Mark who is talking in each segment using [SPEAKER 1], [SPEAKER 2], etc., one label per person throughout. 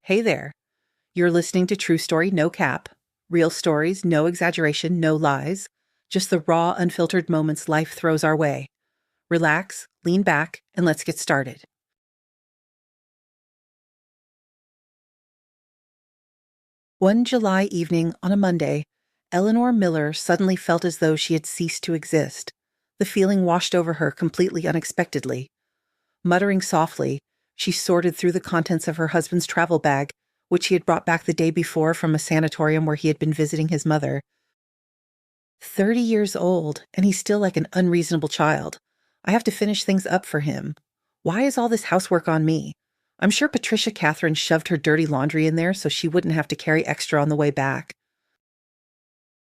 [SPEAKER 1] Hey there. You're listening to True Story No Cap. Real stories, no exaggeration, no lies. Just the raw, unfiltered moments life throws our way. Relax, lean back, and let's get started. One July evening on a Monday, Eleanor Miller suddenly felt as though she had ceased to exist. The feeling washed over her completely unexpectedly. Muttering softly, she sorted through the contents of her husband's travel bag, which he had brought back the day before from a sanatorium where he had been visiting his mother. 30 years old, and he's still like an unreasonable child. I have to finish things up for him. Why is all this housework on me? I'm sure Patricia Catherine shoved her dirty laundry in there so she wouldn't have to carry extra on the way back.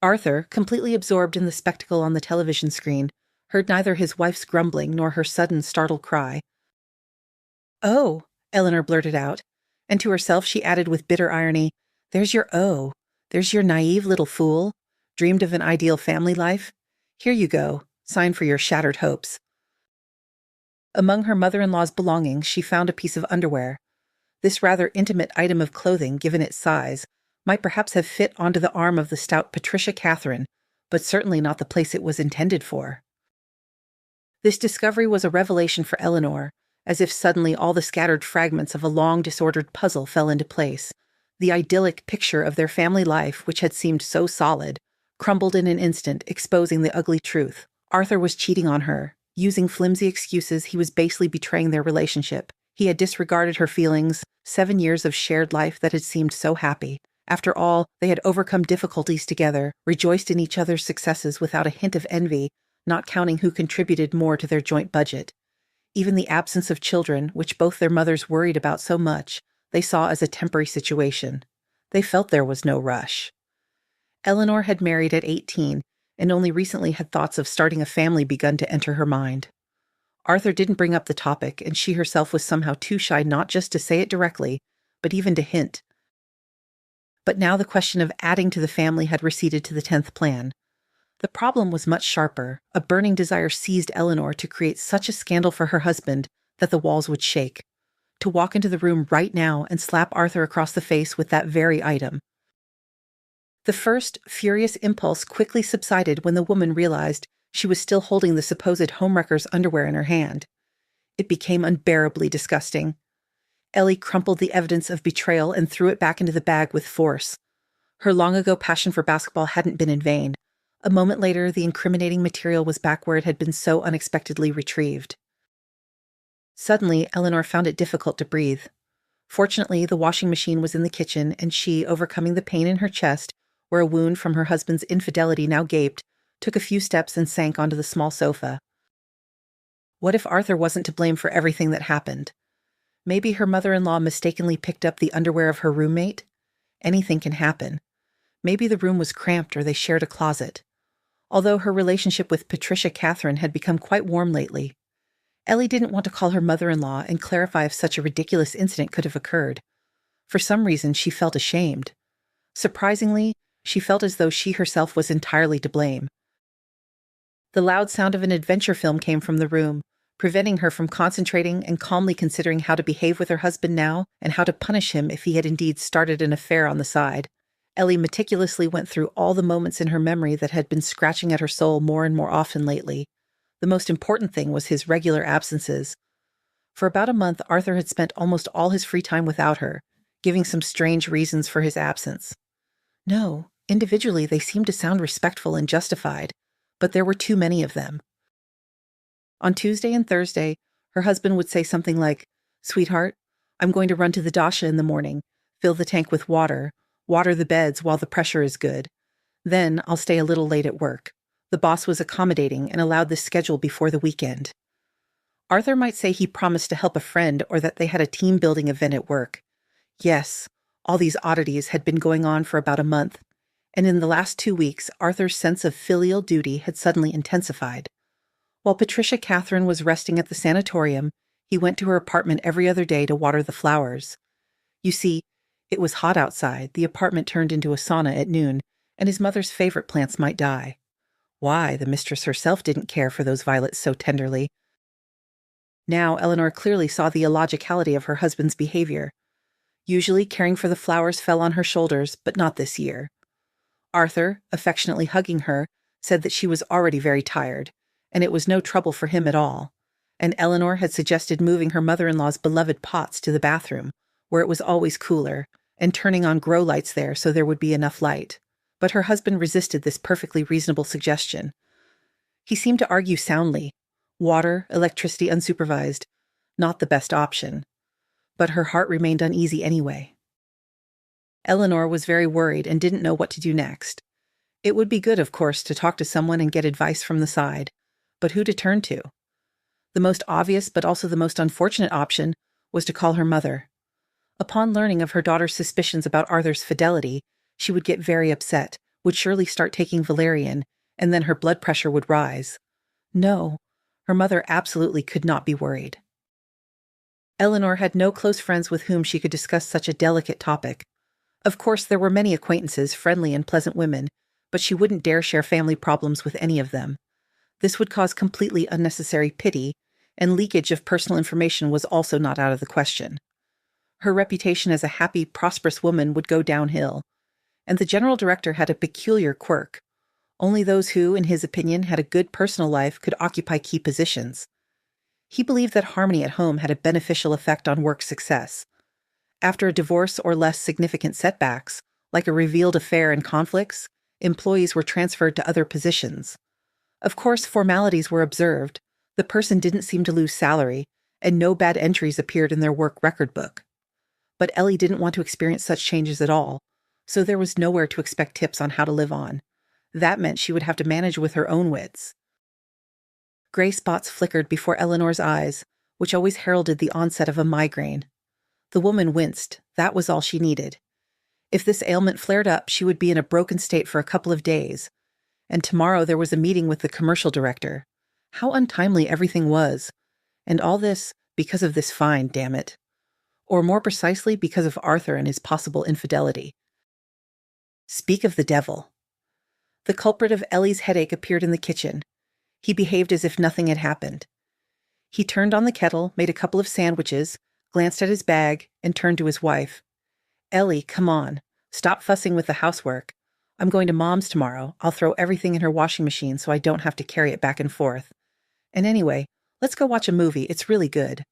[SPEAKER 1] Arthur, completely absorbed in the spectacle on the television screen, heard neither his wife's grumbling nor her sudden startled cry. "Oh," Eleanor blurted out, and to herself she added with bitter irony, "There's your oh. There's your naive little fool. Dreamed of an ideal family life? Here you go, sign for your shattered hopes." Among her mother-in-law's belongings, she found a piece of underwear. This rather intimate item of clothing, given its size, might perhaps have fit onto the arm of the stout Patricia Catherine, but certainly not the place it was intended for. This discovery was a revelation for Eleanor, as if suddenly all the scattered fragments of a long disordered puzzle fell into place. The idyllic picture of their family life, which had seemed so solid, crumbled in an instant, exposing the ugly truth. Arthur was cheating on her. Using flimsy excuses, he was basely betraying their relationship. He had disregarded her feelings, 7 years of shared life that had seemed so happy. After all, they had overcome difficulties together, rejoiced in each other's successes without a hint of envy, not counting who contributed more to their joint budget. Even the absence of children, which both their mothers worried about so much, they saw as a temporary situation. They felt there was no rush. Eleanor had married at 18, and only recently had thoughts of starting a family begun to enter her mind. Arthur didn't bring up the topic, and she herself was somehow too shy not just to say it directly, but even to hint. But now the question of adding to the family had receded to the 10th plan. The problem was much sharper. A burning desire seized Eleanor to create such a scandal for her husband that the walls would shake. To walk into the room right now and slap Arthur across the face with that very item. The first, furious impulse quickly subsided when the woman realized she was still holding the supposed homewrecker's underwear in her hand. It became unbearably disgusting. Ellie crumpled the evidence of betrayal and threw it back into the bag with force. Her long-ago passion for basketball hadn't been in vain. A moment later, the incriminating material was back where it had been so unexpectedly retrieved. Suddenly, Eleanor found it difficult to breathe. Fortunately, the washing machine was in the kitchen, and she, overcoming the pain in her chest, where a wound from her husband's infidelity now gaped, took a few steps and sank onto the small sofa. What if Arthur wasn't to blame for everything that happened? Maybe her mother-in-law mistakenly picked up the underwear of her roommate? Anything can happen. Maybe the room was cramped or they shared a closet. Although her relationship with Patricia Catherine had become quite warm lately, Ellie didn't want to call her mother-in-law and clarify if such a ridiculous incident could have occurred. For some reason, she felt ashamed. Surprisingly, she felt as though she herself was entirely to blame. The loud sound of an adventure film came from the room, preventing her from concentrating and calmly considering how to behave with her husband now and how to punish him if he had indeed started an affair on the side. Ellie meticulously went through all the moments in her memory that had been scratching at her soul more and more often lately. The most important thing was his regular absences. For about a month, Arthur had spent almost all his free time without her, giving some strange reasons for his absence. No, individually they seemed to sound respectful and justified, but there were too many of them. On Tuesday and Thursday, her husband would say something like, "Sweetheart, I'm going to run to the dasha in the morning, fill the tank with water the beds while the pressure is good. Then I'll stay a little late at work." The boss was accommodating and allowed this schedule before the weekend. Arthur might say he promised to help a friend or that they had a team-building event at work. Yes, all these oddities had been going on for about a month, and in the last 2 weeks, Arthur's sense of filial duty had suddenly intensified. While Patricia Catherine was resting at the sanatorium, he went to her apartment every other day to water the flowers. You see, it was hot outside, the apartment turned into a sauna at noon, and his mother's favorite plants might die. Why, the mistress herself didn't care for those violets so tenderly. Now Eleanor clearly saw the illogicality of her husband's behavior. Usually caring for the flowers fell on her shoulders, but not this year. Arthur, affectionately hugging her, said that she was already very tired, and it was no trouble for him at all. And Eleanor had suggested moving her mother-in-law's beloved pots to the bathroom, where it was always cooler, and turning on grow lights there so there would be enough light. But her husband resisted this perfectly reasonable suggestion. He seemed to argue soundly. Water, electricity unsupervised, not the best option. But her heart remained uneasy anyway. Eleanor was very worried and didn't know what to do next. It would be good, of course, to talk to someone and get advice from the side, but who to turn to? The most obvious but also the most unfortunate option was to call her mother. Upon learning of her daughter's suspicions about Arthur's fidelity, she would get very upset, would surely start taking valerian, and then her blood pressure would rise. No, her mother absolutely could not be worried. Eleanor had no close friends with whom she could discuss such a delicate topic. Of course, there were many acquaintances, friendly and pleasant women, but she wouldn't dare share family problems with any of them. This would cause completely unnecessary pity, and leakage of personal information was also not out of the question. Her reputation as a happy, prosperous woman would go downhill, and the general director had a peculiar quirk. Only those who, in his opinion, had a good personal life could occupy key positions. He believed that harmony at home had a beneficial effect on work success. After a divorce or less significant setbacks, like a revealed affair and conflicts, employees were transferred to other positions. Of course, formalities were observed, the person didn't seem to lose salary, and no bad entries appeared in their work record book. But Ellie didn't want to experience such changes at all, so there was nowhere to expect tips on how to live on. That meant she would have to manage with her own wits. Gray spots flickered before Eleanor's eyes, which always heralded the onset of a migraine. The woman winced. That was all she needed. If this ailment flared up, she would be in a broken state for a couple of days. And tomorrow there was a meeting with the commercial director. How untimely everything was. And all this because of this fine, damn it. Or more precisely, because of Arthur and his possible infidelity. Speak of the devil. The culprit of Ellie's headache appeared in the kitchen. He behaved as if nothing had happened. He turned on the kettle, made a couple of sandwiches, glanced at his bag, and turned to his wife. Ellie, come on. Stop fussing with the housework. I'm going to Mom's tomorrow. I'll throw everything in her washing machine so I don't have to carry it back and forth. And anyway, let's go watch a movie. It's really good.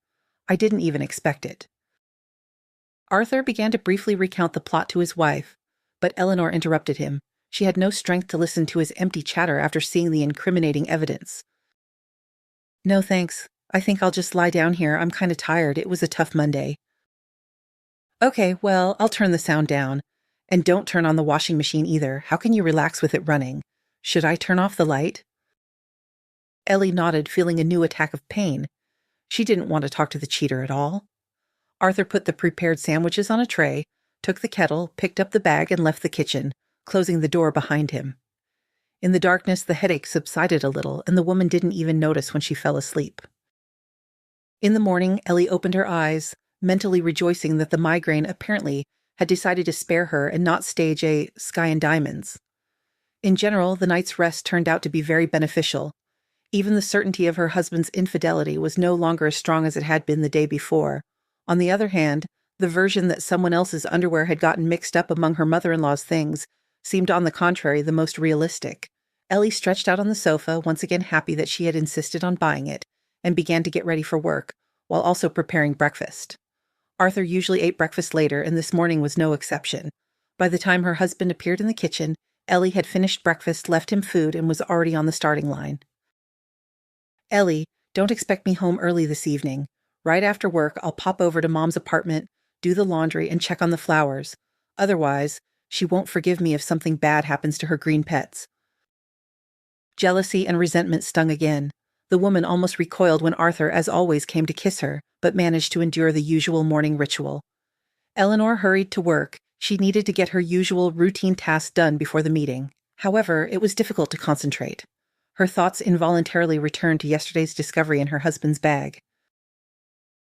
[SPEAKER 1] I didn't even expect it. Arthur began to briefly recount the plot to his wife, but Eleanor interrupted him. She had no strength to listen to his empty chatter after seeing the incriminating evidence. No thanks. I think I'll just lie down here. I'm kind of tired. It was a tough Monday. Okay, well, I'll turn the sound down. And don't turn on the washing machine either. How can you relax with it running? Should I turn off the light? Ellie nodded, feeling a new attack of pain. She didn't want to talk to the cheater at all. Arthur put the prepared sandwiches on a tray, took the kettle, picked up the bag, and left the kitchen, closing the door behind him. In the darkness, the headache subsided a little, and the woman didn't even notice when she fell asleep. In the morning, Ellie opened her eyes, mentally rejoicing that the migraine apparently had decided to spare her and not stage a Sky and Diamonds. In general, the night's rest turned out to be very beneficial. Even the certainty of her husband's infidelity was no longer as strong as it had been the day before. On the other hand, the version that someone else's underwear had gotten mixed up among her mother-in-law's things seemed on the contrary the most realistic. Ellie stretched out on the sofa, once again happy that she had insisted on buying it, and began to get ready for work, while also preparing breakfast. Arthur usually ate breakfast later, and this morning was no exception. By the time her husband appeared in the kitchen, Ellie had finished breakfast, left him food, and was already on the starting line. Ellie, don't expect me home early this evening. Right after work, I'll pop over to Mom's apartment, do the laundry, and check on the flowers. Otherwise, she won't forgive me if something bad happens to her green pets. Jealousy and resentment stung again. The woman almost recoiled when Arthur, as always, came to kiss her, but managed to endure the usual morning ritual. Eleanor hurried to work. She needed to get her usual routine tasks done before the meeting. However, it was difficult to concentrate. Her thoughts involuntarily returned to yesterday's discovery in her husband's bag.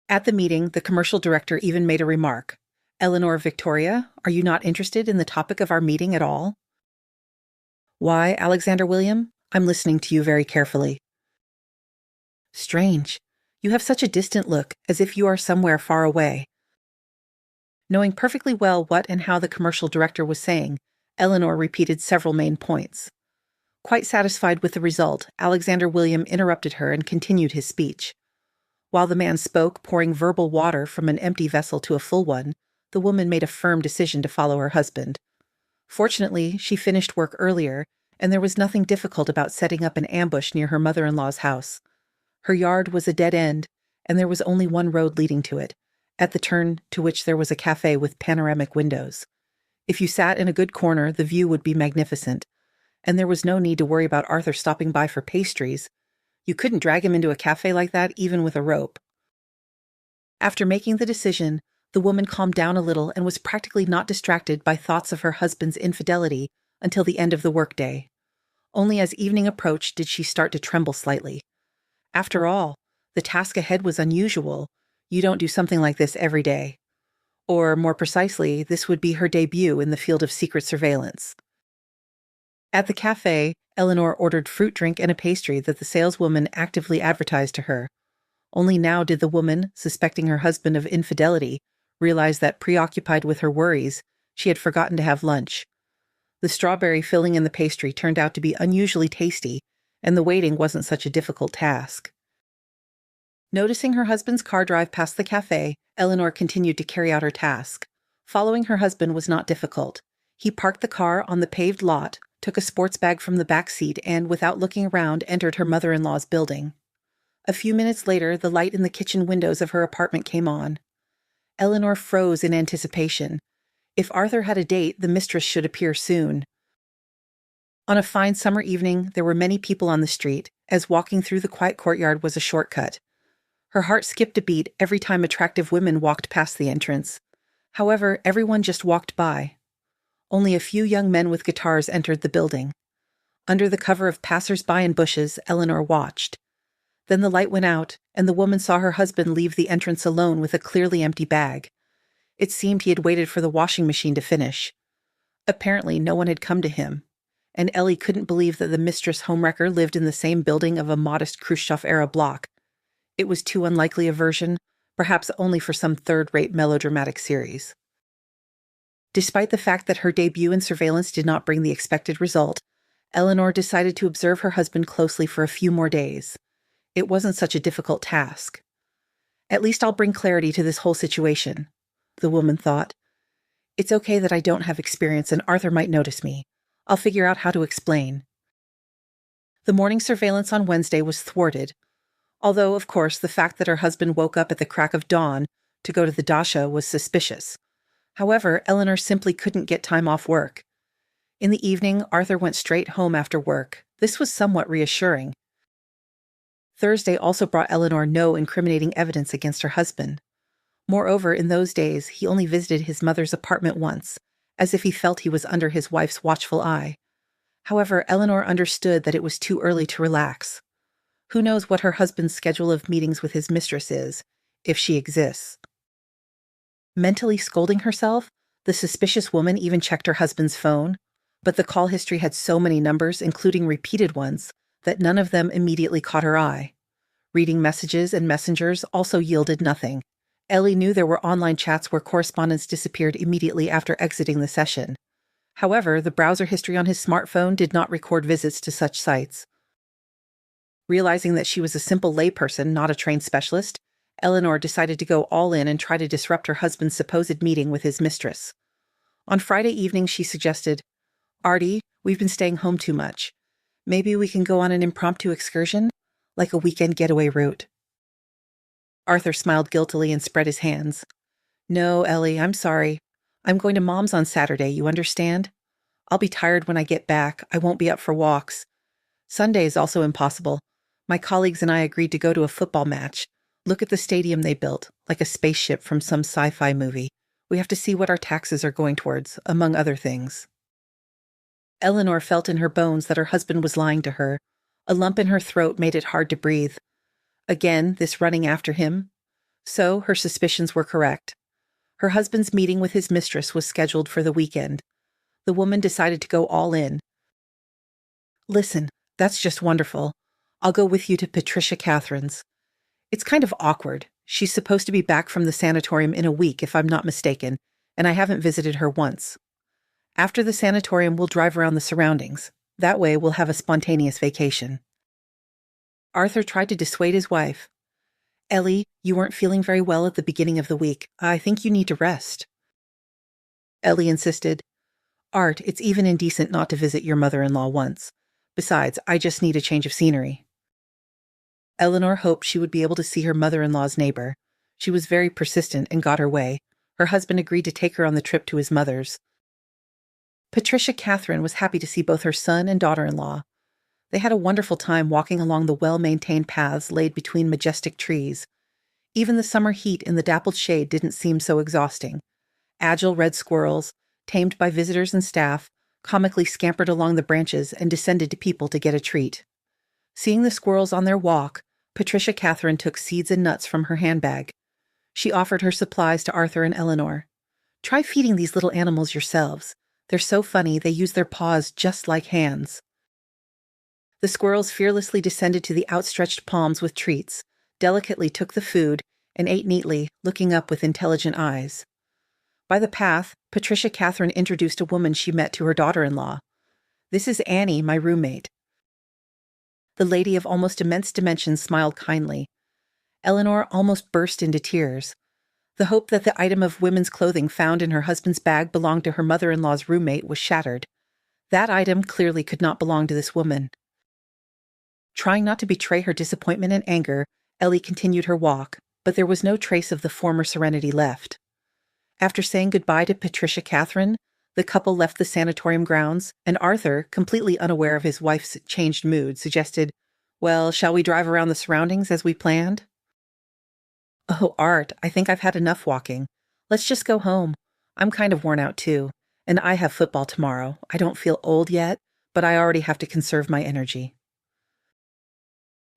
[SPEAKER 1] At the meeting, the commercial director even made a remark. Eleanor Victoria, are you not interested in the topic of our meeting at all? Why, Alexander William? I'm listening to you very carefully. Strange. You have such a distant look, as if you are somewhere far away. Knowing perfectly well what and how the commercial director was saying, Eleanor repeated several main points. Quite satisfied with the result, Alexander William interrupted her and continued his speech. While the man spoke, pouring verbal water from an empty vessel to a full one, the woman made a firm decision to follow her husband. Fortunately, she finished work earlier, and there was nothing difficult about setting up an ambush near her mother-in-law's house. Her yard was a dead end, and there was only one road leading to it, at the turn to which there was a cafe with panoramic windows. If you sat in a good corner, the view would be magnificent, and there was no need to worry about Arthur stopping by for pastries. You couldn't drag him into a cafe like that even with a rope. After making the decision, the woman calmed down a little and was practically not distracted by thoughts of her husband's infidelity until the end of the workday. Only as evening approached did she start to tremble slightly. After all, the task ahead was unusual. You don't do something like this every day. Or, more precisely, this would be her debut in the field of secret surveillance. At the cafe, Eleanor ordered fruit drink and a pastry that the saleswoman actively advertised to her. Only now did the woman, suspecting her husband of infidelity, realize that, preoccupied with her worries, she had forgotten to have lunch. The strawberry filling in the pastry turned out to be unusually tasty, and the waiting wasn't such a difficult task. Noticing her husband's car drive past the cafe, Eleanor continued to carry out her task. Following her husband was not difficult. He parked the car on the paved lot, took a sports bag from the back seat, and, without looking around, entered her mother-in-law's building. A few minutes later, the light in the kitchen windows of her apartment came on. Eleanor froze in anticipation. If Arthur had a date, the mistress should appear soon. On a fine summer evening, there were many people on the street, as walking through the quiet courtyard was a shortcut. Her heart skipped a beat every time attractive women walked past the entrance. However, everyone just walked by. Only a few young men with guitars entered the building. Under the cover of passers-by and bushes, Eleanor watched. Then the light went out, and the woman saw her husband leave the entrance alone with a clearly empty bag. It seemed he had waited for the washing machine to finish. Apparently, no one had come to him, and Ellie couldn't believe that the mistress homewrecker lived in the same building of a modest Khrushchev-era block. It was too unlikely a version, perhaps only for some third-rate melodramatic series. Despite the fact that her debut in surveillance did not bring the expected result, Eleanor decided to observe her husband closely for a few more days. It wasn't such a difficult task. At least I'll bring clarity to this whole situation, the woman thought. It's okay that I don't have experience and Arthur might notice me. I'll figure out how to explain. The morning surveillance on Wednesday was thwarted, although, of course, the fact that her husband woke up at the crack of dawn to go to the dacha was suspicious. However, Eleanor simply couldn't get time off work. In the evening, Arthur went straight home after work. This was somewhat reassuring. Thursday also brought Eleanor no incriminating evidence against her husband. Moreover, in those days, he only visited his mother's apartment once, as if he felt he was under his wife's watchful eye. However, Eleanor understood that it was too early to relax. Who knows what her husband's schedule of meetings with his mistress is, if she exists. Mentally scolding herself, the suspicious woman even checked her husband's phone, but the call history had so many numbers, including repeated ones, that none of them immediately caught her eye. Reading messages and messengers also yielded nothing. Ellie knew there were online chats where correspondence disappeared immediately after exiting the session. However, the browser history on his smartphone did not record visits to such sites. Realizing that she was a simple layperson, not a trained specialist, Eleanor decided to go all in and try to disrupt her husband's supposed meeting with his mistress. On Friday evening, she suggested, "Artie, we've been staying home too much. Maybe we can go on an impromptu excursion, like a weekend getaway route." Arthur smiled guiltily and spread his hands. "No, Ellie, I'm sorry. I'm going to Mom's on Saturday, you understand? I'll be tired when I get back. I won't be up for walks. Sunday is also impossible. My colleagues and I agreed to go to a football match. Look at the stadium they built, like a spaceship from some sci-fi movie. We have to see what our taxes are going towards, among other things." Eleanor felt in her bones that her husband was lying to her. A lump in her throat made it hard to breathe. Again, this running after him. So, her suspicions were correct. Her husband's meeting with his mistress was scheduled for the weekend. The woman decided to go all in. "Listen, that's just wonderful. I'll go with you to Patricia Catherine's. It's kind of awkward. She's supposed to be back from the sanatorium in a week, if I'm not mistaken, and I haven't visited her once. After the sanatorium, we'll drive around the surroundings. That way, we'll have a spontaneous vacation. Arthur tried to dissuade his wife. Ellie, you weren't feeling very well at the beginning of the week. I think you need to rest. Ellie insisted. Art, it's even indecent not to visit your mother-in-law once. Besides, I just need a change of scenery. Eleanor hoped she would be able to see her mother-in-law's neighbor. She was very persistent and got her way. Her husband agreed to take her on the trip to his mother's. Patricia Catherine was happy to see both her son and daughter-in-law. They had a wonderful time walking along the well-maintained paths laid between majestic trees. Even the summer heat in the dappled shade didn't seem so exhausting. Agile red squirrels, tamed by visitors and staff, comically scampered along the branches and descended to people to get a treat. Seeing the squirrels on their walk, Patricia Catherine took seeds and nuts from her handbag. She offered her supplies to Arthur and Eleanor. Try feeding these little animals yourselves. They're so funny, they use their paws just like hands. The squirrels fearlessly descended to the outstretched palms with treats, delicately took the food, and ate neatly, looking up with intelligent eyes. By the path, Patricia Catherine introduced a woman she met to her daughter-in-law. This is Annie, my roommate. The lady of almost immense dimensions smiled kindly. Eleanor almost burst into tears. The hope that the item of women's clothing found in her husband's bag belonged to her mother-in-law's roommate was shattered. That item clearly could not belong to this woman. Trying not to betray her disappointment and anger, Ellie continued her walk, but there was no trace of the former serenity left. After saying goodbye to Patricia Catherine, the couple left the sanatorium grounds, and Arthur, completely unaware of his wife's changed mood, suggested, "Well, shall we drive around the surroundings as we planned?" "Oh, Art, I think I've had enough walking. Let's just go home. I'm kind of worn out too, and I have football tomorrow. I don't feel old yet, but I already have to conserve my energy."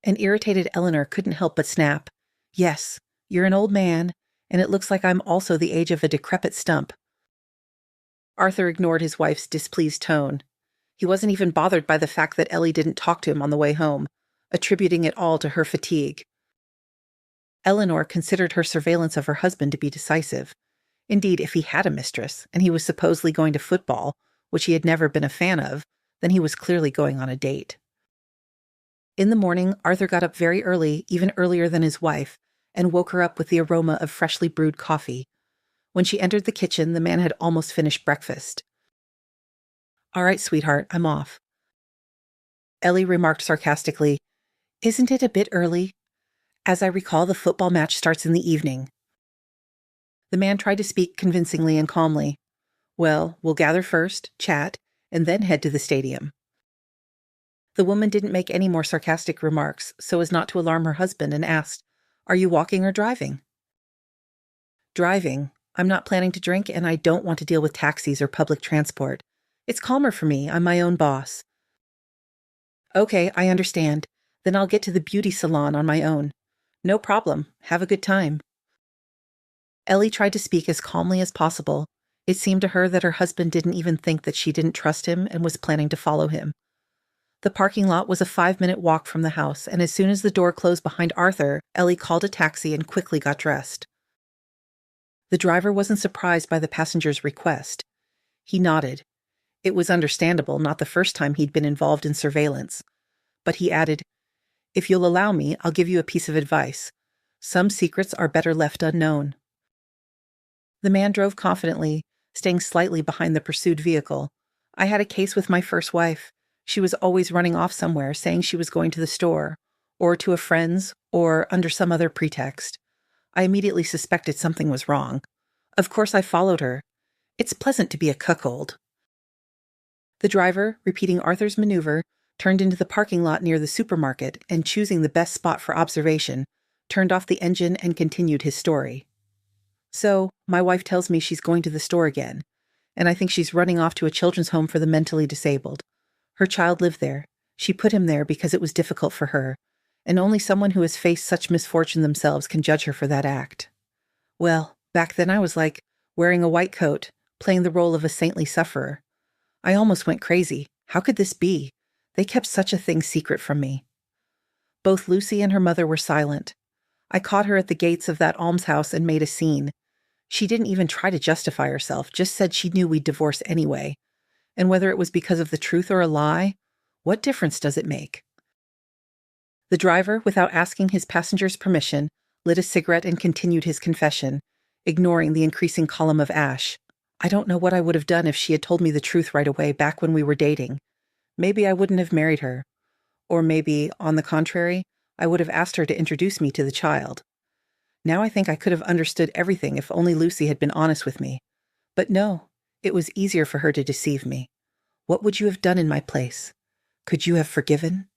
[SPEAKER 1] An irritated Eleanor couldn't help but snap. "Yes, you're an old man, and it looks like I'm also the age of a decrepit stump." Arthur ignored his wife's displeased tone. He wasn't even bothered by the fact that Ellie didn't talk to him on the way home, attributing it all to her fatigue. Eleanor considered her surveillance of her husband to be decisive. Indeed, if he had a mistress, and he was supposedly going to football, which he had never been a fan of, then he was clearly going on a date. In the morning, Arthur got up very early, even earlier than his wife, and woke her up with the aroma of freshly brewed coffee. When she entered the kitchen, the man had almost finished breakfast. "All right, sweetheart, I'm off." Ellie remarked sarcastically, "Isn't it a bit early? As I recall, the football match starts in the evening." The man tried to speak convincingly and calmly. "Well, we'll gather first, chat, and then head to the stadium." The woman didn't make any more sarcastic remarks, so as not to alarm her husband, and asked, "Are you walking or driving?" "Driving. I'm not planning to drink, and I don't want to deal with taxis or public transport. It's calmer for me. I'm my own boss." "Okay, I understand. Then I'll get to the beauty salon on my own." "No problem. Have a good time." Ellie tried to speak as calmly as possible. It seemed to her that her husband didn't even think that she didn't trust him and was planning to follow him. The parking lot was a 5-minute walk from the house, and as soon as the door closed behind Arthur, Ellie called a taxi and quickly got dressed. The driver wasn't surprised by the passenger's request. He nodded. It was understandable, not the first time he'd been involved in surveillance. But he added, "If you'll allow me, I'll give you a piece of advice. Some secrets are better left unknown." The man drove confidently, staying slightly behind the pursued vehicle. "I had a case with my first wife. She was always running off somewhere, saying she was going to the store, or to a friend's, or under some other pretext. I immediately suspected something was wrong. Of course I followed her. It's pleasant to be a cuckold." The driver, repeating Arthur's maneuver, turned into the parking lot near the supermarket and, choosing the best spot for observation, turned off the engine and continued his story. "So, my wife tells me she's going to the store again, and I think she's running off to a children's home for the mentally disabled. Her child lived there. She put him there because it was difficult for her, and only someone who has faced such misfortune themselves can judge her for that act. Well, back then I was like, wearing a white coat, playing the role of a saintly sufferer. I almost went crazy. How could this be? They kept such a thing secret from me." Both Lucy and her mother were silent. I caught her at the gates of that almshouse and made a scene. She didn't even try to justify herself, just said she knew we'd divorce anyway. And whether it was because of the truth or a lie, what difference does it make? The driver, without asking his passenger's permission, lit a cigarette and continued his confession, ignoring the increasing column of ash. I don't know what I would have done if she had told me the truth right away back when we were dating. Maybe I wouldn't have married her. Or maybe, on the contrary, I would have asked her to introduce me to the child. Now I think I could have understood everything if only Lucy had been honest with me. But no, it was easier for her to deceive me. What would you have done in my place? Could you have forgiven?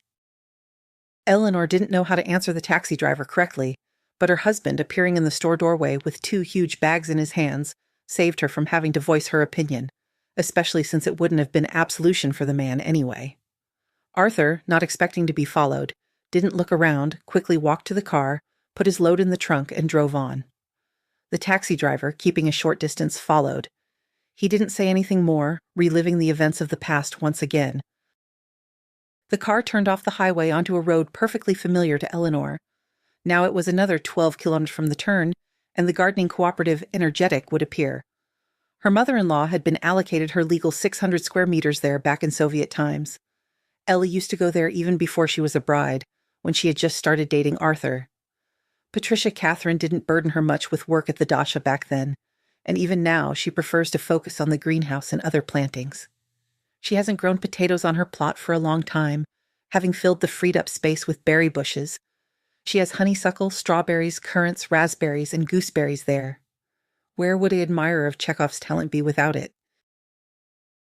[SPEAKER 1] Eleanor didn't know how to answer the taxi driver correctly, but her husband, appearing in the store doorway with 2 huge bags in his hands, saved her from having to voice her opinion, especially since it wouldn't have been absolution for the man anyway. Arthur, not expecting to be followed, didn't look around, quickly walked to the car, put his load in the trunk, and drove on. The taxi driver, keeping a short distance, followed. He didn't say anything more, reliving the events of the past once again. The car turned off the highway onto a road perfectly familiar to Eleanor. Now it was another 12 kilometers from the turn, and the gardening cooperative Energetic would appear. Her mother-in-law had been allocated her legal 600 square meters there back in Soviet times. Ellie used to go there even before she was a bride, when she had just started dating Arthur. Patricia Catherine didn't burden her much with work at the dacha back then, and even now she prefers to focus on the greenhouse and other plantings. She hasn't grown potatoes on her plot for a long time, having filled the freed-up space with berry bushes. She has honeysuckle, strawberries, currants, raspberries, and gooseberries there. Where would an admirer of Chekhov's talent be without it?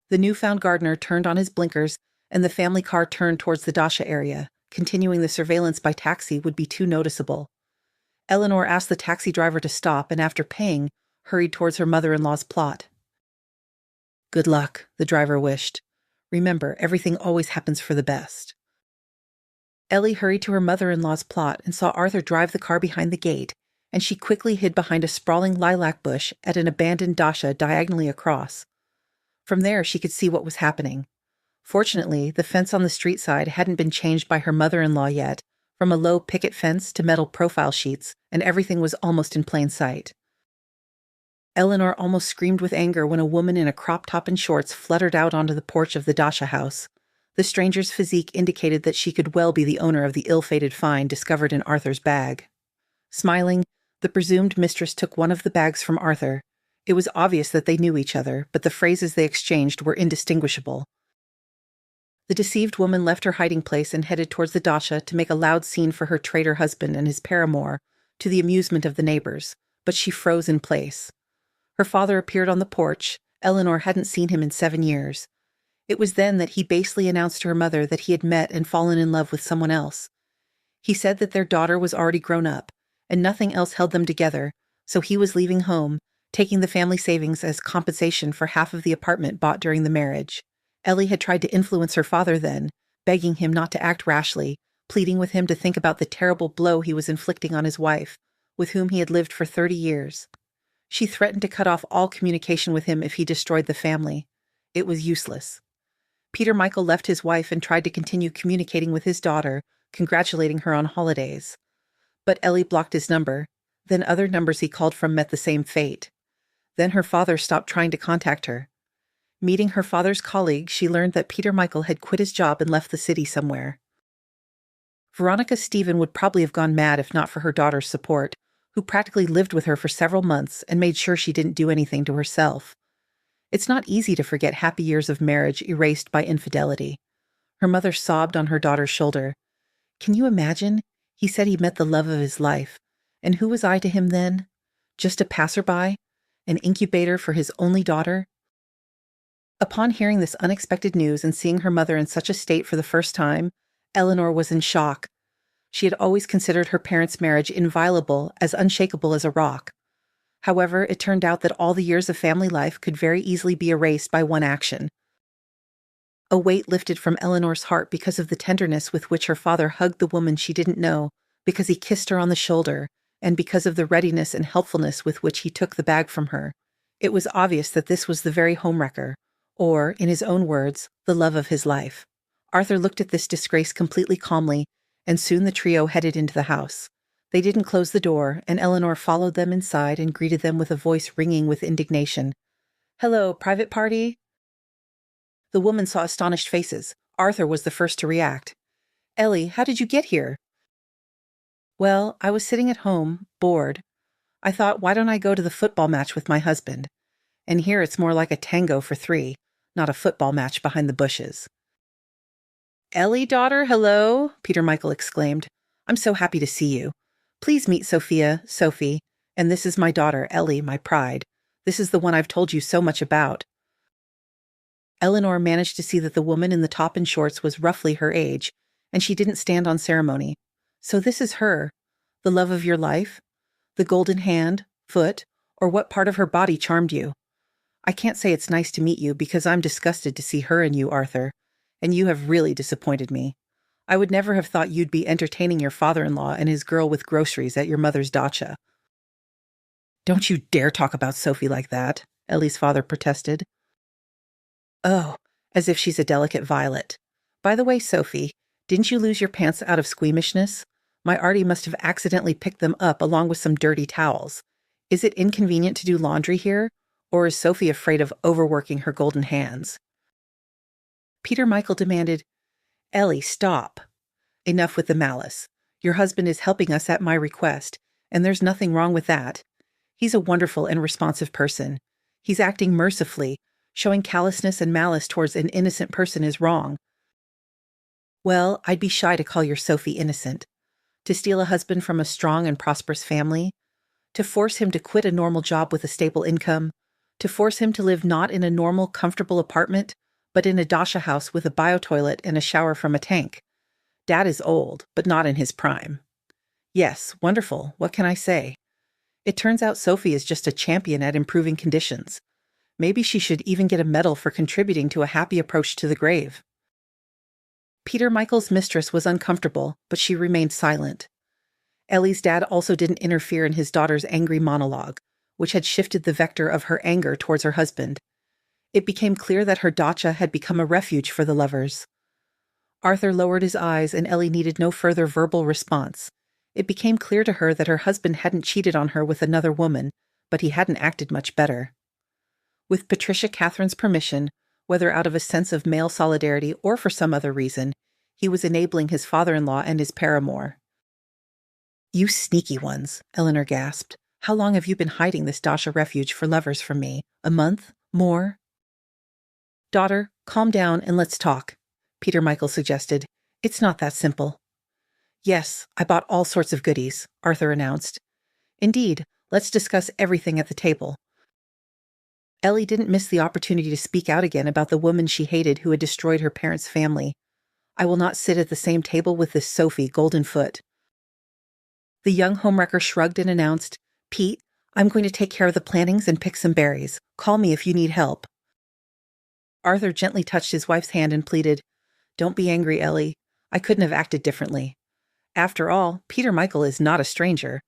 [SPEAKER 1] The newfound gardener turned on his blinkers, and the family car turned towards the dacha area. Continuing the surveillance by taxi would be too noticeable. Eleanor asked the taxi driver to stop and, after paying, hurried towards her mother-in-law's plot. Good luck, the driver wished. Remember, everything always happens for the best. Ellie hurried to her mother-in-law's plot and saw Arthur drive the car behind the gate, and she quickly hid behind a sprawling lilac bush at an abandoned dacha diagonally across. From there, she could see what was happening. Fortunately, the fence on the street side hadn't been changed by her mother-in-law yet, from a low picket fence to metal profile sheets, and everything was almost in plain sight. Eleanor almost screamed with anger when a woman in a crop top and shorts fluttered out onto the porch of the dacha house. The stranger's physique indicated that she could well be the owner of the ill-fated find discovered in Arthur's bag. Smiling, the presumed mistress took one of the bags from Arthur. It was obvious that they knew each other, but the phrases they exchanged were indistinguishable. The deceived woman left her hiding place and headed towards the dacha to make a loud scene for her traitor husband and his paramour, to the amusement of the neighbors, but she froze in place. Her father appeared on the porch. Eleanor hadn't seen him in 7 years. It was then that he basely announced to her mother that he had met and fallen in love with someone else. He said that their daughter was already grown up, and nothing else held them together, so he was leaving home, taking the family savings as compensation for half of the apartment bought during the marriage. Ellie had tried to influence her father then, begging him not to act rashly, pleading with him to think about the terrible blow he was inflicting on his wife, with whom he had lived for 30 years. She threatened to cut off all communication with him if he destroyed the family. It was useless. Peter Michael left his wife and tried to continue communicating with his daughter, congratulating her on holidays. But Ellie blocked his number. Then other numbers he called from met the same fate. Then her father stopped trying to contact her. Meeting her father's colleague, she learned that Peter Michael had quit his job and left the city somewhere. Veronica Stephen would probably have gone mad if not for her daughter's support, who practically lived with her for several months and made sure she didn't do anything to herself. It's not easy to forget happy years of marriage erased by infidelity. Her mother sobbed on her daughter's shoulder. Can you imagine? He said he met the love of his life. And who was I to him then? Just a passerby? An incubator for his only daughter? Upon hearing this unexpected news and seeing her mother in such a state for the first time, Eleanor was in shock. She had always considered her parents' marriage inviolable, as unshakable as a rock. However, it turned out that all the years of family life could very easily be erased by one action. A weight lifted from Eleanor's heart because of the tenderness with which her father hugged the woman she didn't know, because he kissed her on the shoulder, and because of the readiness and helpfulness with which he took the bag from her. It was obvious that this was the very homewrecker, or, in his own words, the love of his life. Arthur looked at this disgrace completely calmly, and soon the trio headed into the house. They didn't close the door, and Eleanor followed them inside and greeted them with a voice ringing with indignation. "Hello, private party?" The woman saw astonished faces. Arthur was the first to react. "Ellie, how did you get here?" "Well, I was sitting at home, bored. I thought, why don't I go to the football match with my husband? And here it's more like a tango for three, not a football match behind the bushes." "Ellie, daughter, hello," Peter Michael exclaimed. "I'm so happy to see you. Please meet Sophia, Sophie, and this is my daughter, Ellie, my pride. This is the one I've told you so much about." Eleanor managed to see that the woman in the top and shorts was roughly her age, and she didn't stand on ceremony. "So this is her, the love of your life? The golden hand, foot, or what part of her body charmed you? I can't say it's nice to meet you because I'm disgusted to see her in you, Arthur, and you have really disappointed me. I would never have thought you'd be entertaining your father-in-law and his girl with groceries at your mother's dacha." "Don't you dare talk about Sophie like that," Ellie's father protested. "Oh, as if she's a delicate violet. By the way, Sophie, didn't you lose your pants out of squeamishness? My Artie must have accidentally picked them up along with some dirty towels. Is it inconvenient to do laundry here, or is Sophie afraid of overworking her golden hands?" Peter Michael demanded, "Ellie, stop. Enough with the malice. Your husband is helping us at my request, and there's nothing wrong with that. He's a wonderful and responsive person. He's acting mercifully. Showing callousness and malice towards an innocent person is wrong." "Well, I'd be shy to call your Sophie innocent. To steal a husband from a strong and prosperous family, to force him to quit a normal job with a stable income, to force him to live not in a normal, comfortable apartment, but in a dacha house with a bio-toilet and a shower from a tank. Dad is old, but not in his prime. Yes, wonderful, what can I say? It turns out Sophie is just a champion at improving conditions. Maybe she should even get a medal for contributing to a happy approach to the grave." Peter Michael's mistress was uncomfortable, but she remained silent. Ellie's dad also didn't interfere in his daughter's angry monologue, which had shifted the vector of her anger towards her husband. It became clear that her dacha had become a refuge for the lovers. Arthur lowered his eyes, and Ellie needed no further verbal response. It became clear to her that her husband hadn't cheated on her with another woman, but he hadn't acted much better. With Patricia Catherine's permission, whether out of a sense of male solidarity or for some other reason, he was enabling his father-in-law and his paramour. "You sneaky ones," Eleanor gasped. "How long have you been hiding this dacha refuge for lovers from me? A month? More?" "Daughter, calm down and let's talk," Peter Michael suggested. "It's not that simple." "Yes, I bought all sorts of goodies," Arthur announced. "Indeed, let's discuss everything at the table." Ellie didn't miss the opportunity to speak out again about the woman she hated who had destroyed her parents' family. "I will not sit at the same table with this Sophie Goldenfoot." The young homewrecker shrugged and announced, "Pete, I'm going to take care of the plantings and pick some berries. Call me if you need help." Arthur gently touched his wife's hand and pleaded, "Don't be angry, Ellie. I couldn't have acted differently. After all, Peter Michael is not a stranger.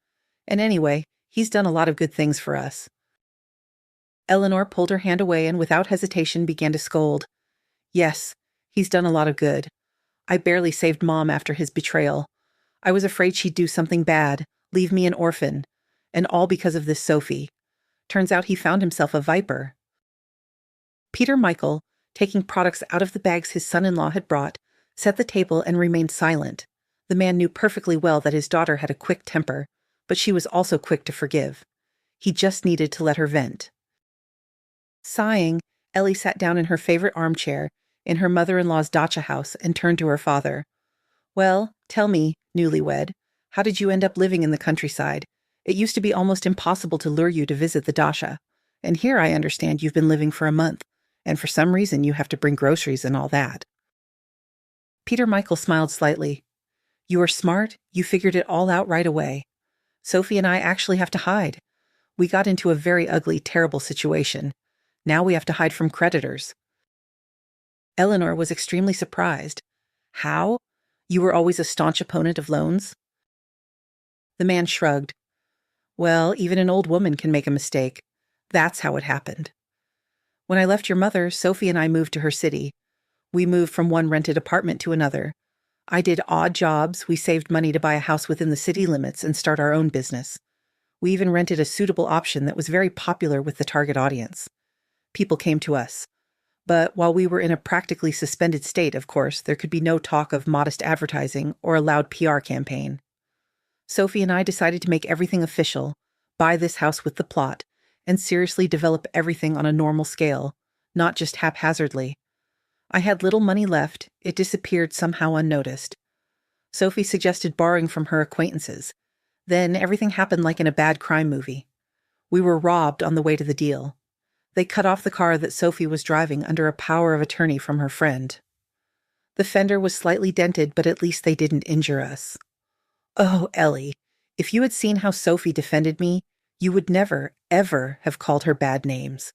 [SPEAKER 1] And anyway, he's done a lot of good things for us." Eleanor pulled her hand away and without hesitation began to scold. "Yes, he's done a lot of good. I barely saved Mom after his betrayal. I was afraid she'd do something bad, leave me an orphan. And all because of this Sophie. Turns out he found himself a viper." Peter Michael, taking products out of the bags his son-in-law had brought, set the table and remained silent. The man knew perfectly well that his daughter had a quick temper, but she was also quick to forgive. He just needed to let her vent. Sighing, Ellie sat down in her favorite armchair in her mother-in-law's dacha house and turned to her father. "Well, tell me, newlywed, how did you end up living in the countryside? It used to be almost impossible to lure you to visit the dacha. And here I understand you've been living for a month, and for some reason you have to bring groceries and all that." Peter Michael smiled slightly. "You are smart. You figured it all out right away. Sophie and I actually have to hide. We got into a very ugly, terrible situation. Now we have to hide from creditors." Eleanor was extremely surprised. "How? You were always a staunch opponent of loans?" The man shrugged. "Well, even an old woman can make a mistake. That's how it happened. When I left your mother, Sophie and I moved to her city. We moved from one rented apartment to another. I did odd jobs, we saved money to buy a house within the city limits and start our own business. We even rented a suitable option that was very popular with the target audience. People came to us. But while we were in a practically suspended state, of course, there could be no talk of modest advertising or a loud PR campaign. Sophie and I decided to make everything official, buy this house with the plot, and seriously develop everything on a normal scale, not just haphazardly. I had little money left, it disappeared somehow unnoticed. Sophie suggested borrowing from her acquaintances. Then everything happened like in a bad crime movie. We were robbed on the way to the deal. They cut off the car that Sophie was driving under a power of attorney from her friend. The fender was slightly dented, but at least they didn't injure us. Oh, Ellie, if you had seen how Sophie defended me, you would never, ever have called her bad names.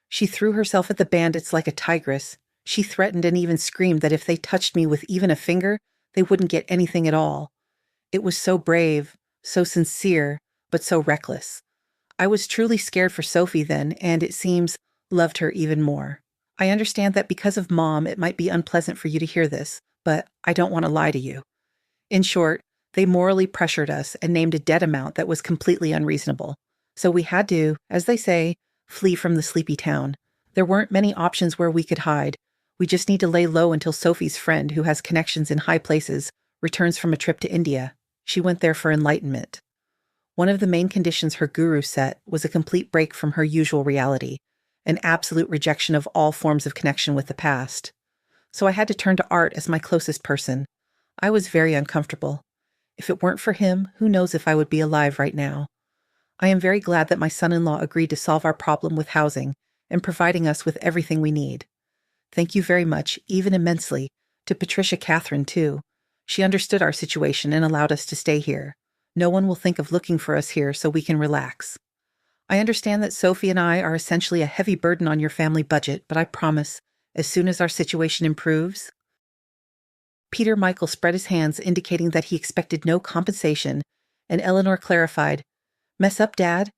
[SPEAKER 1] She threw herself at the bandits like a tigress. She threatened and even screamed that if they touched me with even a finger, they wouldn't get anything at all. It was so brave, so sincere, but so reckless. I was truly scared for Sophie then, and it seems, loved her even more. I understand that because of Mom, it might be unpleasant for you to hear this, but I don't want to lie to you. In short, they morally pressured us and named a debt amount that was completely unreasonable. So we had to, as they say, flee from the sleepy town. There weren't many options where we could hide. We just need to lay low until Sophie's friend, who has connections in high places, returns from a trip to India. She went there for enlightenment. One of the main conditions her guru set was a complete break from her usual reality, an absolute rejection of all forms of connection with the past. So I had to turn to Art as my closest person. I was very uncomfortable. If it weren't for him, who knows if I would be alive right now. I am very glad that my son-in-law agreed to solve our problem with housing and providing us with everything we need. Thank you very much, even immensely, to Patricia Catherine, too. She understood our situation and allowed us to stay here. No one will think of looking for us here so we can relax. I understand that Sophie and I are essentially a heavy burden on your family budget, but I promise, as soon as our situation improves... Peter Michael spread his hands, indicating that he expected no compensation, and Eleanor clarified, "Mess up, Dad?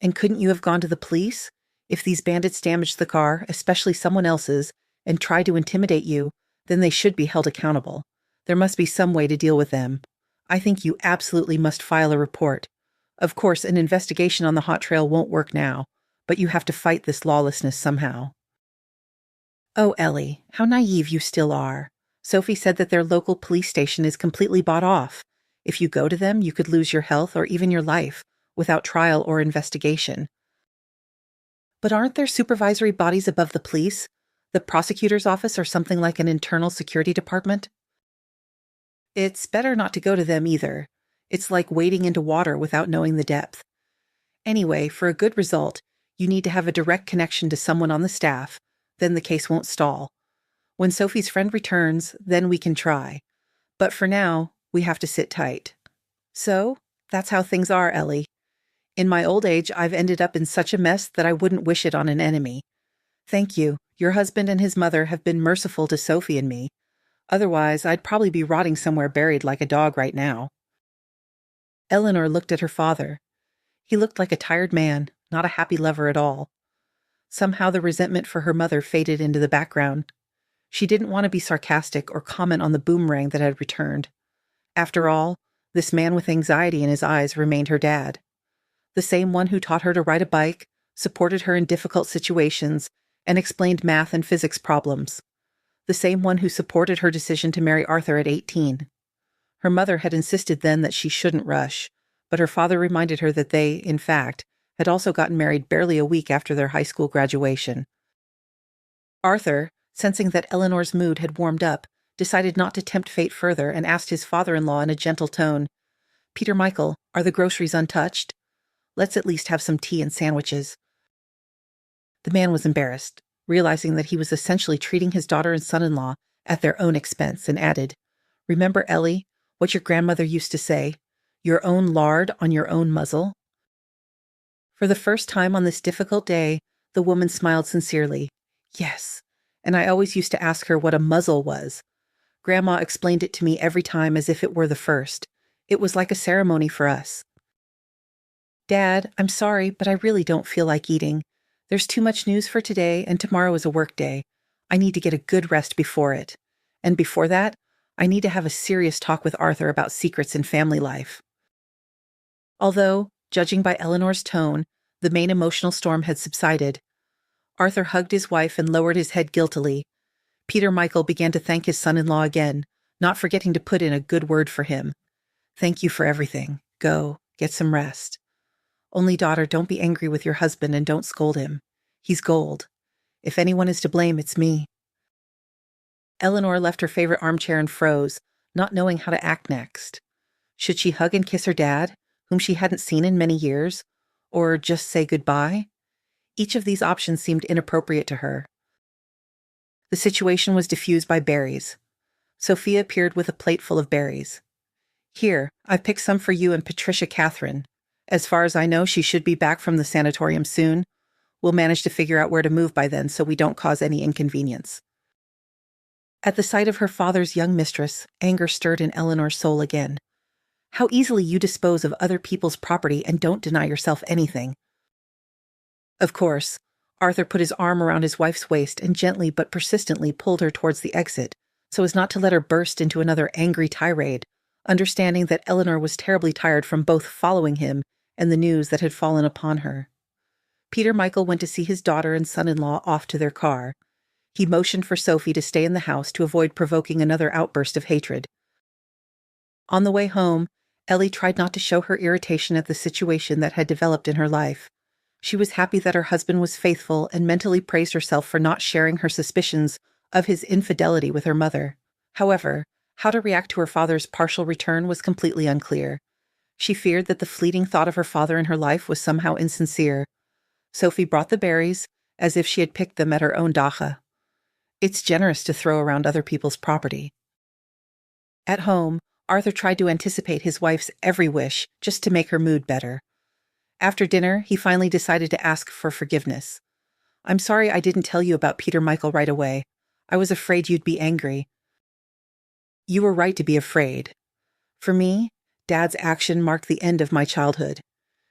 [SPEAKER 1] And couldn't you have gone to the police? If these bandits damaged the car, especially someone else's, and tried to intimidate you, then they should be held accountable. There must be some way to deal with them. I think you absolutely must file a report. Of course, an investigation on the hot trail won't work now, but you have to fight this lawlessness somehow." Oh, Ellie, how naive you still are. Sophie said that their local police station is completely bought off. If you go to them, you could lose your health or even your life, without trial or investigation. But aren't there supervisory bodies above the police? The prosecutor's office or something like an internal security department? It's better not to go to them either. It's like wading into water without knowing the depth. Anyway, for a good result, you need to have a direct connection to someone on the staff, then the case won't stall. When Sophie's friend returns, then we can try. But for now, we have to sit tight. So, that's how things are, Ellie. In my old age, I've ended up in such a mess that I wouldn't wish it on an enemy. Thank you. Your husband and his mother have been merciful to Sophie and me. Otherwise, I'd probably be rotting somewhere buried like a dog right now. Eleanor looked at her father. He looked like a tired man, not a happy lover at all. Somehow the resentment for her mother faded into the background. She didn't want to be sarcastic or comment on the boomerang that had returned. After all, this man with anxiety in his eyes remained her dad. The same one who taught her to ride a bike, supported her in difficult situations, and explained math and physics problems. The same one who supported her decision to marry Arthur at 18. Her mother had insisted then that she shouldn't rush, but her father reminded her that they, in fact, had also gotten married barely a week after their high school graduation. Arthur, sensing that Eleanor's mood had warmed up, decided not to tempt fate further and asked his father-in-law in a gentle tone, "Peter Michael, are the groceries untouched? Let's at least have some tea and sandwiches." The man was embarrassed, realizing that he was essentially treating his daughter and son-in-law at their own expense, and added, "Remember, Ellie, what your grandmother used to say, your own lard on your own muzzle?" For the first time on this difficult day, the woman smiled sincerely. "Yes, and I always used to ask her what a muzzle was. Grandma explained it to me every time as if it were the first. It was like a ceremony for us." "Dad, I'm sorry, but I really don't feel like eating. There's too much news for today, and tomorrow is a work day. I need to get a good rest before it. And before that, I need to have a serious talk with Arthur about secrets in family life. Although, judging by Eleanor's tone, the main emotional storm had subsided, Arthur hugged his wife and lowered his head guiltily. Peter Michael began to thank his son-in-law again, not forgetting to put in a good word for him. Thank you for everything. Go, get some rest. Only daughter, don't be angry with your husband and don't scold him. He's gold. If anyone is to blame, it's me. Eleanor left her favorite armchair and froze, not knowing how to act next. Should she hug and kiss her dad, whom she hadn't seen in many years, or just say goodbye? Each of these options seemed inappropriate to her. The situation was diffused by berries. Sophia appeared with a plate full of berries. Here, I've picked some for you and Patricia Catherine. As far as I know, she should be back from the sanatorium soon. We'll manage to figure out where to move by then so we don't cause any inconvenience. At the sight of her father's young mistress, anger stirred in Eleanor's soul again. How easily you dispose of other people's property and don't deny yourself anything. Of course, Arthur put his arm around his wife's waist and gently but persistently pulled her towards the exit, so as not to let her burst into another angry tirade, understanding that Eleanor was terribly tired from both following him and the news that had fallen upon her. Peter Michael went to see his daughter and son-in-law off to their car. He motioned for Sophie to stay in the house to avoid provoking another outburst of hatred. On the way home, Ellie tried not to show her irritation at the situation that had developed in her life. She was happy that her husband was faithful and mentally praised herself for not sharing her suspicions of his infidelity with her mother. However, how to react to her father's partial return was completely unclear. She feared that the fleeting thought of her father in her life was somehow insincere. Sophie brought the berries, as if she had picked them at her own dacha. It's generous to throw around other people's property. At home, Arthur tried to anticipate his wife's every wish just to make her mood better. After dinner, he finally decided to ask for forgiveness. I'm sorry I didn't tell you about Peter Michael right away. I was afraid you'd be angry. You were right to be afraid. For me, Dad's action marked the end of my childhood.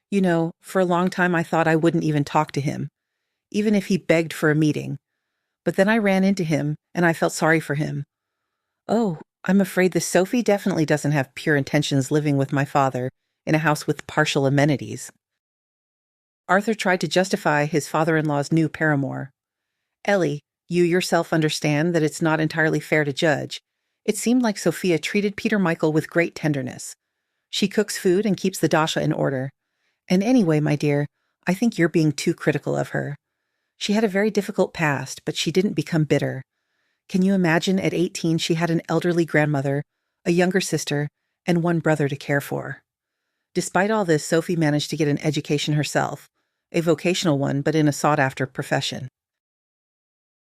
[SPEAKER 1] You know, for a long time I thought I wouldn't even talk to him, even if he begged for a meeting. But then I ran into him, and I felt sorry for him. Oh, I'm afraid this Sophie definitely doesn't have pure intentions living with my father in a house with partial amenities. Arthur tried to justify his father-in-law's new paramour. Ellie, you yourself understand that it's not entirely fair to judge. It seemed like Sophia treated Peter Michael with great tenderness. She cooks food and keeps the dasha in order. And anyway, my dear, I think you're being too critical of her. She had a very difficult past, but she didn't become bitter. Can you imagine at 18 she had an elderly grandmother, a younger sister, and one brother to care for? Despite all this, Sophie managed to get an education herself, a vocational one, but in a sought-after profession.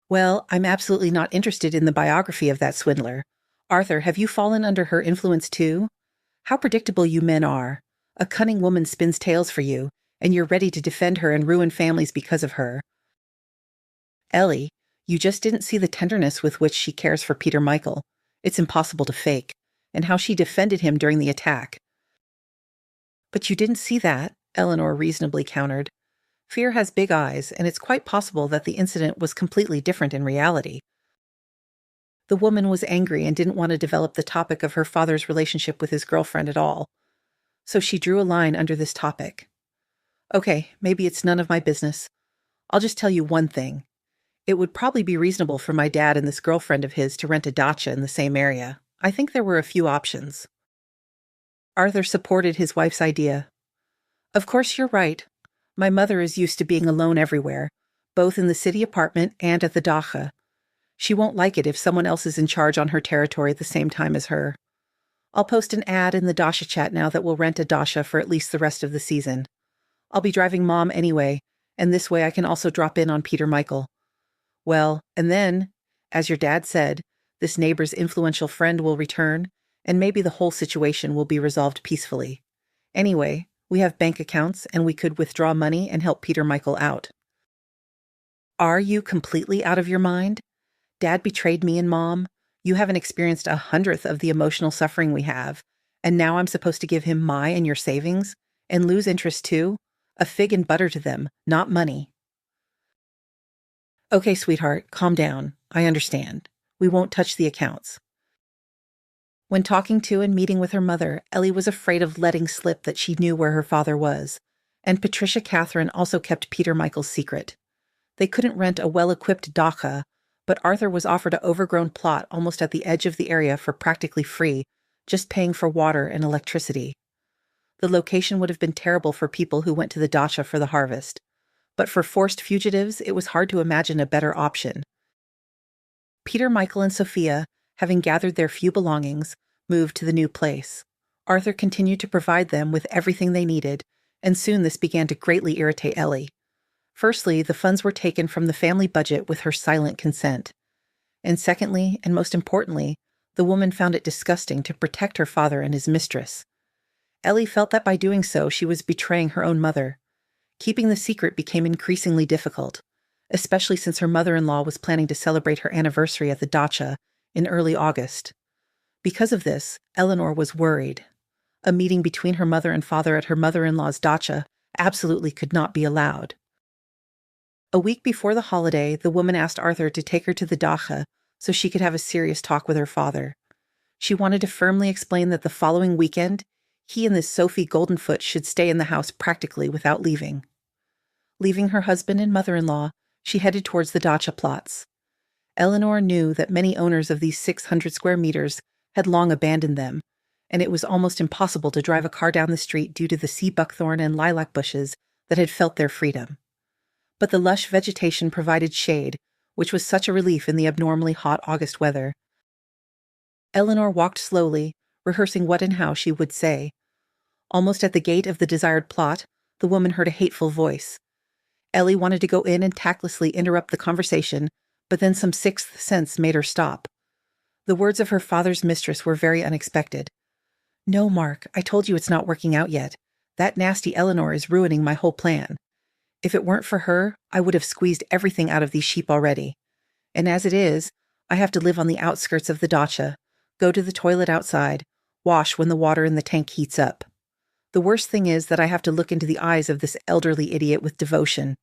[SPEAKER 1] Well, I'm absolutely not interested in the biography of that swindler. Arthur, have you fallen under her influence too? How predictable you men are. A cunning woman spins tales for you, and you're ready to defend her and ruin families because of her. Ellie, you just didn't see the tenderness with which she cares for Peter Michael. It's impossible to fake. And how she defended him during the attack. But you didn't see that, Eleanor reasonably countered. Fear has big eyes, and it's quite possible that the incident was completely different in reality. The woman was angry and didn't want to develop the topic of her father's relationship with his girlfriend at all. So she drew a line under this topic. Okay, maybe it's none of my business. I'll just tell you one thing. It would probably be reasonable for my dad and this girlfriend of his to rent a dacha in the same area. I think there were a few options. Arthur supported his wife's idea. Of course you're right. My mother is used to being alone everywhere, both in the city apartment and at the dacha. She won't like it if someone else is in charge on her territory at the same time as her. I'll post an ad in the dasha chat now that we'll rent a dasha for at least the rest of the season. I'll be driving Mom anyway, and this way I can also drop in on Peter Michael. Well, and then, as your dad said, this neighbor's influential friend will return, and maybe the whole situation will be resolved peacefully. Anyway, we have bank accounts, and we could withdraw money and help Peter Michael out. Are you completely out of your mind? Dad betrayed me and Mom. You haven't experienced 1/100th of the emotional suffering we have, and now I'm supposed to give him my and your savings, and lose interest too? A fig and butter to them, not money. Okay, sweetheart, calm down. I understand. We won't touch the accounts. When talking to and meeting with her mother, Ellie was afraid of letting slip that she knew where her father was, and Patricia Catherine also kept Peter Michael's secret. They couldn't rent a well-equipped dacha, but Arthur was offered an overgrown plot almost at the edge of the area for practically free, just paying for water and electricity. The location would have been terrible for people who went to the dacha for the harvest, but for forced fugitives, it was hard to imagine a better option. Peter Michael and Sophia, having gathered their few belongings, moved to the new place. Arthur continued to provide them with everything they needed, and soon this began to greatly irritate Ellie. Firstly, the funds were taken from the family budget with her silent consent. And secondly, and most importantly, the woman found it disgusting to protect her father and his mistress. Ellie felt that by doing so, she was betraying her own mother. Keeping the secret became increasingly difficult, especially since her mother-in-law was planning to celebrate her anniversary at the dacha in early August. Because of this, Eleanor was worried. A meeting between her mother and father at her mother-in-law's dacha absolutely could not be allowed. A week before the holiday, the woman asked Arthur to take her to the dacha so she could have a serious talk with her father. She wanted to firmly explain that the following weekend, he and this Sophie Goldenfoot should stay in the house practically without leaving. Leaving her husband and mother-in-law, she headed towards the dacha plots. Eleanor knew that many owners of these 600 square meters had long abandoned them, and it was almost impossible to drive a car down the street due to the sea buckthorn and lilac bushes that had felt their freedom. But the lush vegetation provided shade, which was such a relief in the abnormally hot August weather. Eleanor walked slowly, rehearsing what and how she would say. Almost at the gate of the desired plot, the woman heard a hateful voice. Ellie wanted to go in and tactlessly interrupt the conversation, but then some sixth sense made her stop. The words of her father's mistress were very unexpected. "No, Mark, I told you it's not working out yet. That nasty Eleanor is ruining my whole plan. If it weren't for her, I would have squeezed everything out of these sheep already. And as it is, I have to live on the outskirts of the dacha, go to the toilet outside, wash when the water in the tank heats up. The worst thing is that I have to look into the eyes of this elderly idiot with devotion.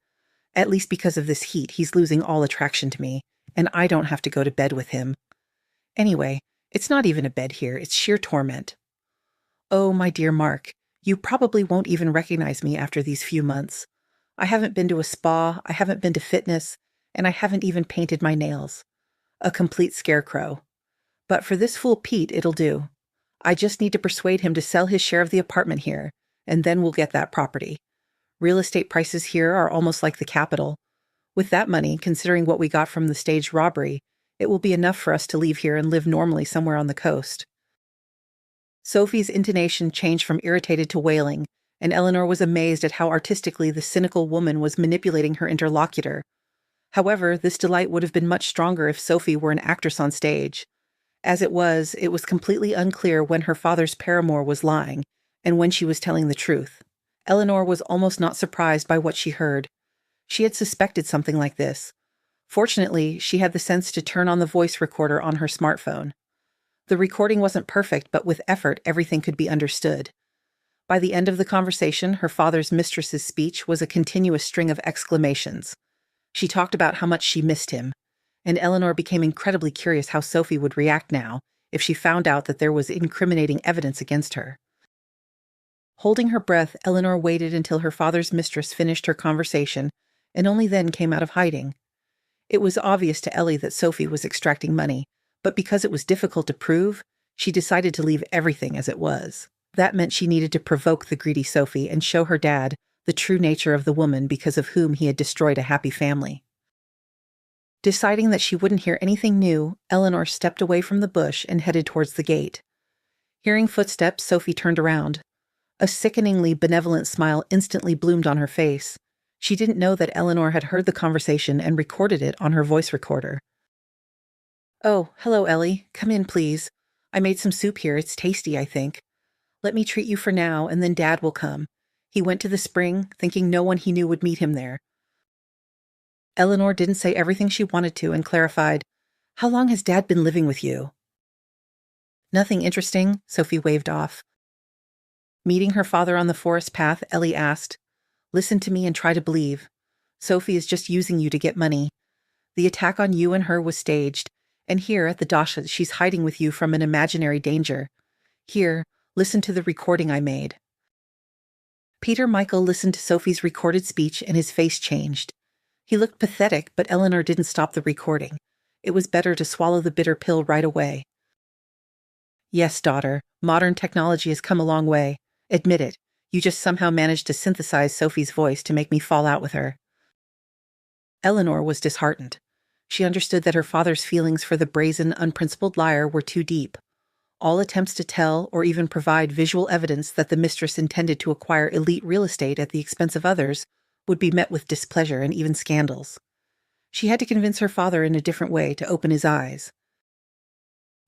[SPEAKER 1] At least because of this heat, he's losing all attraction to me, and I don't have to go to bed with him. Anyway, it's not even a bed here, it's sheer torment. Oh, my dear Mark, you probably won't even recognize me after these few months. I haven't been to a spa, I haven't been to fitness, and I haven't even painted my nails. A complete scarecrow. But for this fool Pete, it'll do. I just need to persuade him to sell his share of the apartment here, and then we'll get that property. Real estate prices here are almost like the capital. With that money, considering what we got from the staged robbery, it will be enough for us to leave here and live normally somewhere on the coast." Sophie's intonation changed from irritated to wailing, and Eleanor was amazed at how artistically the cynical woman was manipulating her interlocutor. However, this delight would have been much stronger if Sophie were an actress on stage. As it was completely unclear when her father's paramour was lying, and when she was telling the truth. Eleanor was almost not surprised by what she heard. She had suspected something like this. Fortunately, she had the sense to turn on the voice recorder on her smartphone. The recording wasn't perfect, but with effort, everything could be understood. By the end of the conversation, her father's mistress's speech was a continuous string of exclamations. She talked about how much she missed him, and Eleanor became incredibly curious how Sophie would react now if she found out that there was incriminating evidence against her. Holding her breath, Eleanor waited until her father's mistress finished her conversation, and only then came out of hiding. It was obvious to Ellie that Sophie was extracting money, but because it was difficult to prove, she decided to leave everything as it was. That meant she needed to provoke the greedy Sophie and show her dad the true nature of the woman because of whom he had destroyed a happy family. Deciding that she wouldn't hear anything new, Eleanor stepped away from the bush and headed towards the gate. Hearing footsteps, Sophie turned around. A sickeningly benevolent smile instantly bloomed on her face. She didn't know that Eleanor had heard the conversation and recorded it on her voice recorder. "Oh, hello, Ellie. Come in, please. I made some soup here. It's tasty, I think. Let me treat you for now, and then Dad will come. He went to the spring, thinking no one he knew would meet him there." Eleanor didn't say everything she wanted to and clarified, "How long has Dad been living with you?" "Nothing interesting," Sophie waved off. Meeting her father on the forest path, Ellie asked, "Listen to me and try to believe. Sophie is just using you to get money. The attack on you and her was staged, And here at the Dasha, she's hiding with you from an imaginary danger. Here, listen to the recording I made." Peter Michael listened to Sophie's recorded speech and his face changed. He looked pathetic, but Eleanor didn't stop the recording. It was better to swallow the bitter pill right away. "Yes, daughter, modern technology has come a long way. Admit it, you just somehow managed to synthesize Sophie's voice to make me fall out with her." Eleanor was disheartened. She understood that her father's feelings for the brazen, unprincipled liar were too deep. All attempts to tell or even provide visual evidence that the mistress intended to acquire elite real estate at the expense of others would be met with displeasure and even scandals. She had to convince her father in a different way to open his eyes.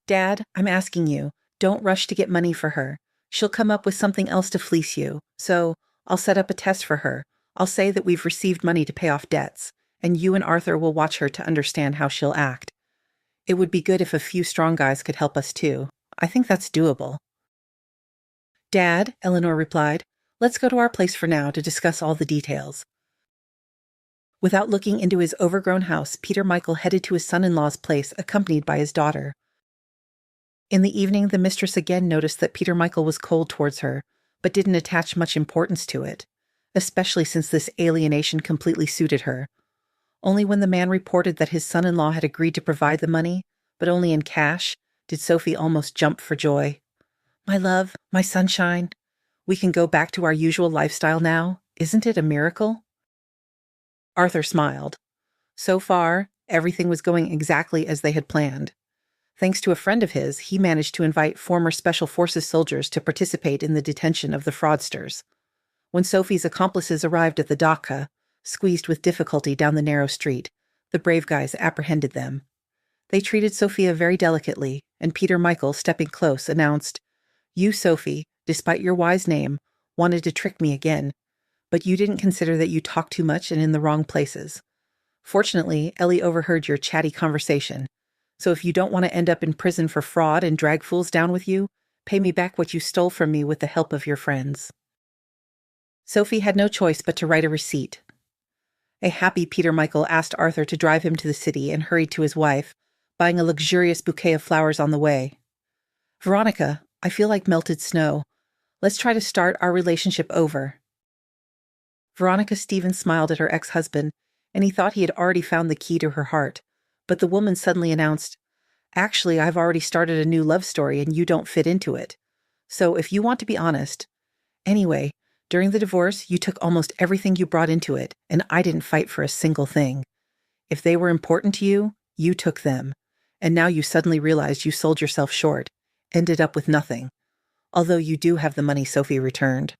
[SPEAKER 1] "Dad, I'm asking you, don't rush to get money for her. She'll come up with something else to fleece you. So, I'll set up a test for her. I'll say that we've received money to pay off debts, and you and Arthur will watch her to understand how she'll act. It would be good if a few strong guys could help us too. I think that's doable." "Dad," Eleanor replied, "let's go to our place for now to discuss all the details." Without looking into his overgrown house, Peter Michael headed to his son-in-law's place, accompanied by his daughter. In the evening, the mistress again noticed that Peter Michael was cold towards her, but didn't attach much importance to it, especially since this alienation completely suited her. Only when the man reported that his son-in-law had agreed to provide the money, but only in cash, did Sophie almost jump for joy. "My love, my sunshine, we can go back to our usual lifestyle now. Isn't it a miracle?" Arthur smiled. So far, everything was going exactly as they had planned. Thanks to a friend of his, he managed to invite former Special Forces soldiers to participate in the detention of the fraudsters. When Sophie's accomplices arrived at the Dacha, squeezed with difficulty down the narrow street, the brave guys apprehended them. They treated Sophia very delicately, and Peter Michael, stepping close, announced, "You, Sophie, despite your wise name, wanted to trick me again, but you didn't consider that you talked too much and in the wrong places. Fortunately, Ellie overheard your chatty conversation, so if you don't want to end up in prison for fraud and drag fools down with you, pay me back what you stole from me with the help of your friends." Sophie had no choice but to write a receipt. A happy Peter Michael asked Arthur to drive him to the city and hurried to his wife, buying a luxurious bouquet of flowers on the way. "Veronica, I feel like melted snow. Let's try to start our relationship over." Veronica Stevens smiled at her ex-husband, and he thought he had already found the key to her heart. But the woman suddenly announced, "Actually, I've already started a new love story and you don't fit into it. So if you want to be honest. Anyway, during the divorce, you took almost everything you brought into it, and I didn't fight for a single thing. If they were important to you, you took them. And now you suddenly realized you sold yourself short, ended up with nothing. Although you do have the money," Sophie returned.